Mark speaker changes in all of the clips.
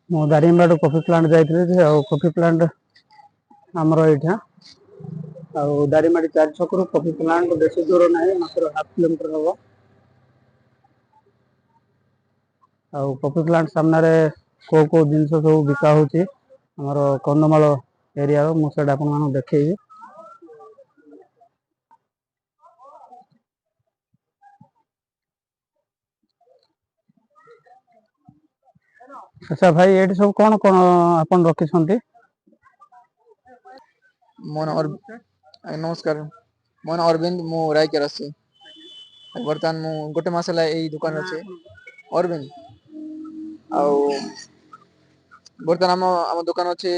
Speaker 1: ମୁଁ Daringbadi coffee plant ଯାଇଥିଲି ଆଉ କଫି ପ୍ଲାଣ୍ଟ ଆମର ଏଇଠା ଆଉ ଦାରିଙ୍ଗବାଡ଼ି 4 ଛକରୁ କଫି ପ୍ଲାଣ୍ଟ ବେଶୀ ଦୂର ନାହିଁ, ମାତ୍ର 1/2 କିଲୋମିଟର ହବ। ଆଉ କଫି ପ୍ଲାଣ୍ଟ ସାମ୍ନାରେ କୋଉ ଜିନିଷ ସବୁ ବିକା ହଉଛି ଆମର କନ୍ଧମାଳ ଏରିଆର, ମୁଁ ସେଇଟା ଆପଣମାନଙ୍କୁ ଦେଖେଇବି। ଆଚ୍ଛା ଭାଇ, ଏଇଠି ସବୁ କଣ କଣ ଆପଣ ରଖିଛନ୍ତି?
Speaker 2: ନମସ୍କାର, ମୋ ନାଁ ଅରବିନ୍ଦ, ମୁଁ ରାୟକେର ଆସି ବର୍ତ୍ତମାନ ମୁଁ ଗୋଟେ ମାସ ହେଲା ଏଇ ଦୋକାନରେ ଅଛି, ଅରବିନ୍ଦ। ଆଉ ବର୍ତ୍ତମାନ ଆମ ଦୋକାନ ଅଛି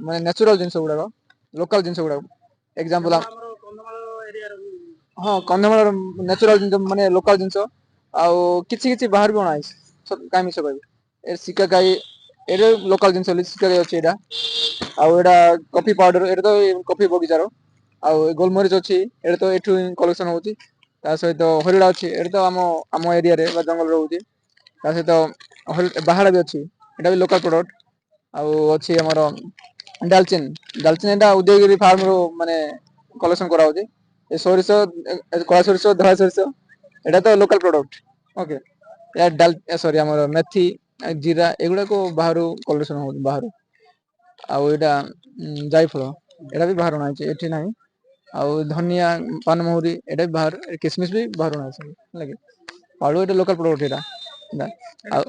Speaker 2: ମାନେ ନ୍ୟାଚୁରାଲ ଜିନିଷ ଗୁଡାକ, ଲୋକାଲ ଜିନିଷ ଗୁଡାକ। ଏକ୍ସାମ୍ପଲ, ହଁ, କନ୍ଧମାଳର ନ୍ୟାଚୁରାଲ ଜିନିଷ ମାନେ ଲୋକାଲ ଜିନିଷ। ଆଉ କିଛି କିଛି ବାହାରୁ ବି ଅଣାହେଇଛି, କାଇଁ ମିଛ କହିବି। ଏ ଶିକାକାଇ ଏଇଟା ଲୋକାଲ ଜିନିଷ ଶିକାକାଇ ଅଛି ଏଇଟା। ଆଉ ଏଇଟା କଫି ପାଉଡର, ଏଇଟା ତ କଫି ବଗିଚାର। ଆଉ ଗୋଲମରିଚ ଅଛି, ଏଇଟା ତ ଏଠୁ କଲେକ୍ସନ ହଉଛି। ତା ସହିତ ହରିଡା ଅଛି, ଏଇଟା ତ ଆମ ଏରିଆରେ ବା ଜଙ୍ଗଲରେ ରହୁଛି। ତା ସହିତ ବାହାଡା ବି ଅଛି, ଏଟା ବି ଲୋକାଲ ପ୍ରଡକ୍ଟ। ଆଉ ଅଛି ଆମର ଡାଲଚିନ, ଏଟା ଉଦୟଗିରି ଫାର୍ମ ରୁ ମାନେ କଲେକ୍ସନ କରାହଉଛି। ଏ ସୋରିଷ, କଳା ସୋରିଷ, ଧଳା ସୋରିଷ, ଏଇଟା ତ ଲୋକାଲ ପ୍ରଡକ୍ଟ। ଓକେ, ସରି ଆମର ମେଥି, ଜିରା, ଏଗୁଡାକ ବାହାରୁ କଲେକ୍ସନ ହଉଛି ବାହାରୁ। ଆଉ ଏଇଟା ଜାଇଫଳ, ଏଇଟା ବି ବାହାରୁ ଅଣାହେଇଛି, ଏଠି ନାହିଁ। ଆଉ ଧନିଆ, ପାନମହୁରି, ଏଇଟା ବି ବାହାରୁ, କିସମିସ ବି ବାହାରୁ ଅଣାହେଇଛି, ହେଲାକି। ପାଳୁଅ, ଏଇଟା ଲୋକାଲ ପ୍ରଡକ୍ଟ ଏଇଟା। ଆଉ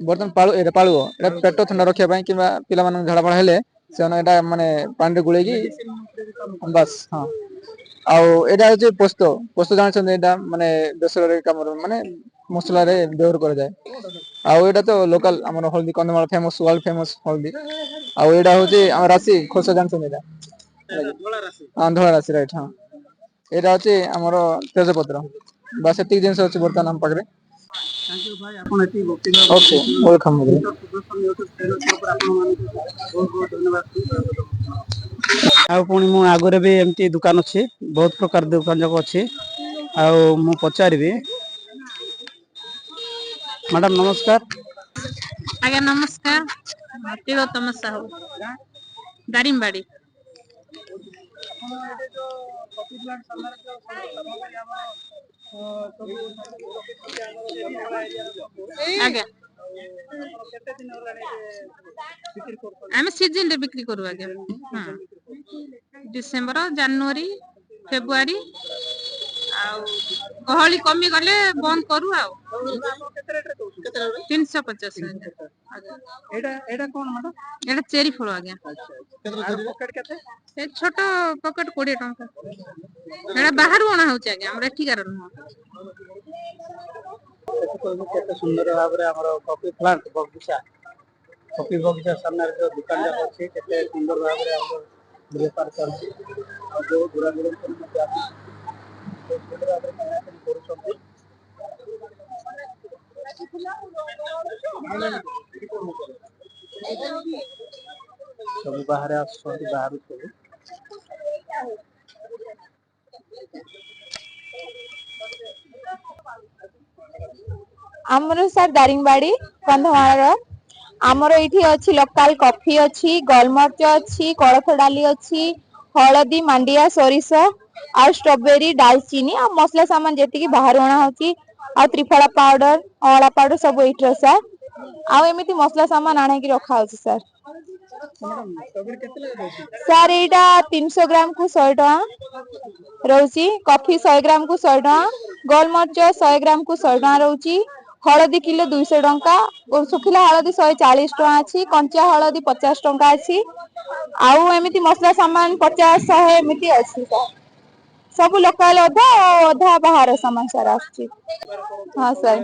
Speaker 2: ବର୍ତ୍ତମାନ ପାଳୁଅ, ଏଇଟା ପେଟ ଥଣ୍ଡା ରଖିବା ପାଇଁ କିମ୍ବା ପିଲାମାନଙ୍କୁ ଝାଡା ଫାଡା ହେଲେ ସେମାନେ ଏଇଟା ମାନେ ପାଣିରେ ଗୋଳେଇକି, ବାସ୍, ହଁ। ଆଉ ଏଇଟା ହଉଛି ପୋସ୍ତ, ଜାଣିଛନ୍ତି? ଏଇଟା ମାନେ ବେସରରେ କାମର ମାନେ ମସଲାରେ ବ୍ୟବହାର କରାଯାଏ। ଆଉ ଏଇଟା ତ ଲୋକାଲ ଆମର ହଳଦୀ, କନ୍ଧମାଳ ଫେମସ, ୱାର୍ଲଡ ଫେମସ ହଳଦୀ। ଆଉ ଏଇଟା ହଉଛି ଆମ ରାଶି, ଖୋସା, ଜାଣିଛନ୍ତି ଏଇଟା? ହଁ, ଧଳା ରାଶି, ରାଇଟ, ହଁ। ଏଇଟା ଅଛି ଆମର ତେଜପତ୍ର। ବାସ୍ ସେତିକି ଜିନିଷ ଅଛି ବର୍ତ୍ତମାନ ଆମ ପାଖରେ।
Speaker 1: ଭାଇ, ଆପଣ ଏଠି ବକ୍ତବ୍ୟ
Speaker 2: ଓକେ, ୱେଲକମ୍।
Speaker 1: ବହୁତ ଧନ୍ୟବାଦ। ଆଉ ପୁଣି ମୁଁ ଆଗରେ ବି ଏମିତି ଦୋକାନ ଅଛି, ବହୁତ ପ୍ରକାର ଦୋକାନ ଯାକ ଅଛି। ଆଉ ମୁଁ ପଚାରିବି, ମ୍ୟାଡ଼ାମ ନମସ୍କାର।
Speaker 2: ଆଜ୍ଞା ନମସ୍କାର, ତିଳୋତ୍ତମ ସାହୁ, ଦାରିଙ୍ଗବାଡି।
Speaker 1: ଆପଣ ଏଠି ଯୋଉ କଫି ପ୍ଲାଣ୍ଟ ସାମ୍ନାରେ ଯୋଉ ସବୁ ସାମଗ୍ରୀ ଆମର
Speaker 2: ଆଜ୍ଞା,
Speaker 1: ଆପଣ କେତେ ଦିନ ହେଲାଣି ବିକ୍ରି କରୁଛନ୍ତି?
Speaker 2: ଆମେ ସିଜନରେ ବିକ୍ରି କରୁ ଆଜ୍ଞା। ଡିସେମ୍ବର, ଜାନୁଆରୀ, ଫେବୃଆରୀ, ଆଉ ଗହଳି କମିଗଲେ ବନ୍ଦ କରୁ ଆଉ।
Speaker 1: ଆପଣ କେତେ ରେଟରେ ଦଉଛନ୍ତି?
Speaker 2: 350।
Speaker 1: ଏଇଟା କଣ ମ୍ୟାଡ଼ାମ?
Speaker 2: ଏଇଟା ଚେରି ଫଳ ଆଜ୍ଞା।
Speaker 1: ଆର ପକେଟ କେତେ?
Speaker 2: ଏ ଛୋଟ ପକେଟ 20 ଟଙ୍କା। ଏଟା ବାହାରୁ ଅଣା ହଉଛି ଆଜ୍ଞା, ଆମର ଏଠିକାର ନୁହଁ।
Speaker 1: କେତେ ସୁନ୍ଦର ଭାବରେ ଆମର କଫି ପ୍ଲାଣ୍ଟ ବଗିଚା, କଫି ବଗିଚା ସାମ୍ନାରେ ଯୋଉ ଦୋକାନ ଯାକ ଅଛି, କେତେ ସୁନ୍ଦର ଭାବରେ ଆମର ବେପାର ଚାଲିଛି। ଆଉ ଯୋଉ ଦୂରାଦୂରାନ୍ତରୁ ମଧ୍ୟ କରୁଛନ୍ତି। ସବୁ ବାହାରେ ଆସୁଛନ୍ତି, ବାହାରୁ ସବୁ।
Speaker 3: ଆମର ସାର୍ ଦାରିଙ୍ଗବାଡି, କନ୍ଧମାଳର। ଆମର ଏଇଠି ଅଛି ଲୋକାଲ କଫି ଅଛି, ଗୋଲମରିଚ ଅଛି, କୋଳଥ ଡାଲି ଅଛି, ହଳଦୀ, ମାଣ୍ଡିଆ, ସୋରିଷ, ଆଉ ଷ୍ଟ୍ରବେରୀ, ଡାଲଚିନି, ଆଉ ମସଲା ସାମାନ ଯେତିକି ବାହାରୁ ଅଣା ହଉଛି। ଆଉ ତ୍ରିଫଳା ପାଉଡର, ଅଁଳା ପାଉଡର, ସବୁ ଏଇଠି ର ସାର୍। ଆଉ ଏମିତି ମସଲା ସାମାନ ଆଣିକି ରଖା ହଉଛି ସାର୍। ସାର୍ ଏଇଟା 300 ଗ୍ରାମ କୁ 100 ଟଙ୍କା ରହୁଛି। କଫି 100 ଗ୍ରାମ କୁ 100 ଟଙ୍କା, ଗୋଲମରିଚ 100 ଗ୍ରାମ କୁ 100 ଟଙ୍କା ରହୁଛି। ହଳଦୀ କିଲୋ 200 ଟଙ୍କା, ଶୁଖିଲା ହଳଦୀ 140 ଟଙ୍କା ଅଛି, କଞ୍ଚା ହଳଦୀ 50 ଟଙ୍କା ଅଛି। ଆଉ ଏମିତି ମସଲା ସାମାନ 50, 100 ଏମିତି ଅଛି ସାର୍। ସବୁ ଲୋକାଲ ଅଧା, ଅଧା ବାହାର ସମାନ ସାର୍ ଆସୁଛି। ହଁ ସାର୍।